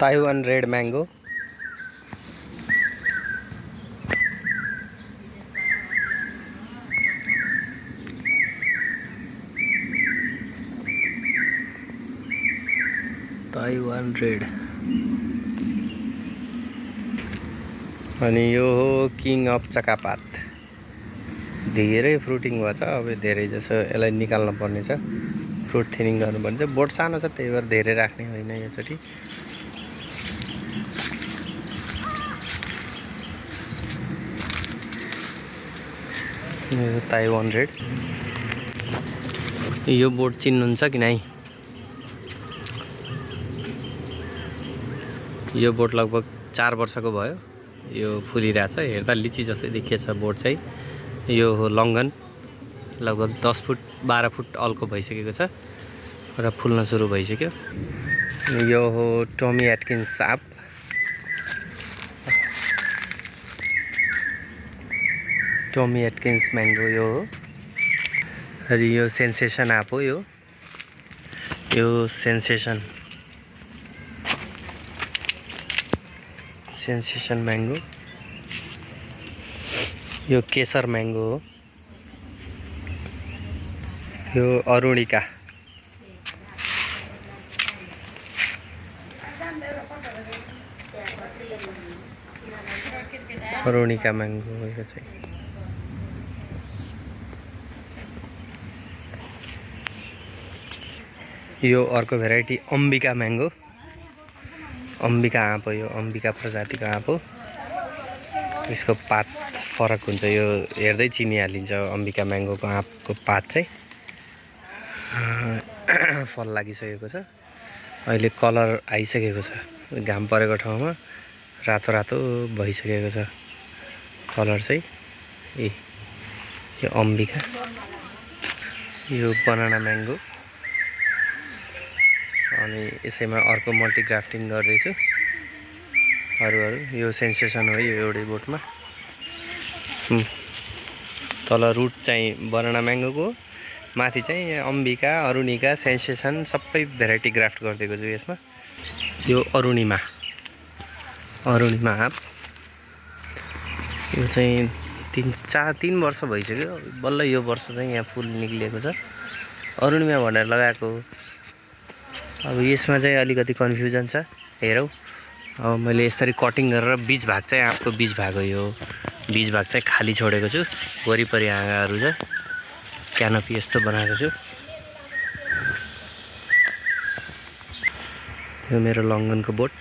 Taiwan red mango. Taiwan red. अनि यो हो किङ अफ चकापात। धेरै फ्रुटिङ भएको छ। अब धेरै जसो यसलाई निकाल्न पर्ने छ। फ्रुट थिनिङ गर्नुपर्ने छ। बोट सानो छ त्यही भएर धेरै राख्ने होइन योचोटि। यो ताइवान रेड। यो बोट चिन्नुहुन्छ कि नै? यो बोट लगभग 4 वर्षको भयो। यो फुलिरहेछ। हेर्दा लिची जस्तै देखिएछ बोट चाहिँ। यो हो लङ्गन। लगभग 10 फुट 12 फुट अल्को भइसकेको छ र फुल्न सुरु भइसक्यो। यो हो टमी एटकिन्स साप। टमी एटकिन्स मैंगो यो हो। र यो सेन्सेसन आप हो। यो सेन्सेसन मैंगो। यो केसर मैंगो हो। यो अरुणिका। अरुणिका मैंगो हो यो चाहिँ। यो अर्को भेराइटी अम्बिका मैंगो। अम्बिका आँप हो यो। अम्बिका प्रजातिको आँप हो। यसको पात फरक हुन्छ। यो हेर्दै चिनिहालिन्छ अम्बिका मैंगोको आँपको पात चाहिँ। फल लागिसकेको छ। अहिले कलर आइसकेको छ। घाम परेको ठाउँमा रातो रातो भइसकेको छ कलर चाहिँ। यो अम्बिका। यो बनाना मैंगो। अनि यसैमा अर्को मल्टी ग्राफ्टिङ गर्दैछु। अरू यो सेन्सेसन हो। यो एउटै बोटमा तल रुट चाहिँ बनाना मैंगोको, माथि चाहिँ अम्बिका, अरुणिका, सेन्सेसन सबै भेराइटी ग्राफ्ट गरिदिएको छु यसमा। यो अरुणिमा आँप। यो चाहिँ 3 वर्ष भइसक्यो। बल्ल यो वर्ष चाहिँ यहाँ फुल निक्लिएको छ। अरुणिमा भनेर लगाएको। अब यसमा चाहिँ अलिकति कन्फ्युजन छ। हेरौँ। अब मैले यसरी कटिङ गरेर बीज भाग चाहिँ आँपको बीज भाग हो यो। बीज भाग चाहिँ खाली छोडेको छु। वरिपरि हाँगाहरू छ। क्यानोपी यस्तो बनाएको छु। यो मेरो लङ्गनको बोट।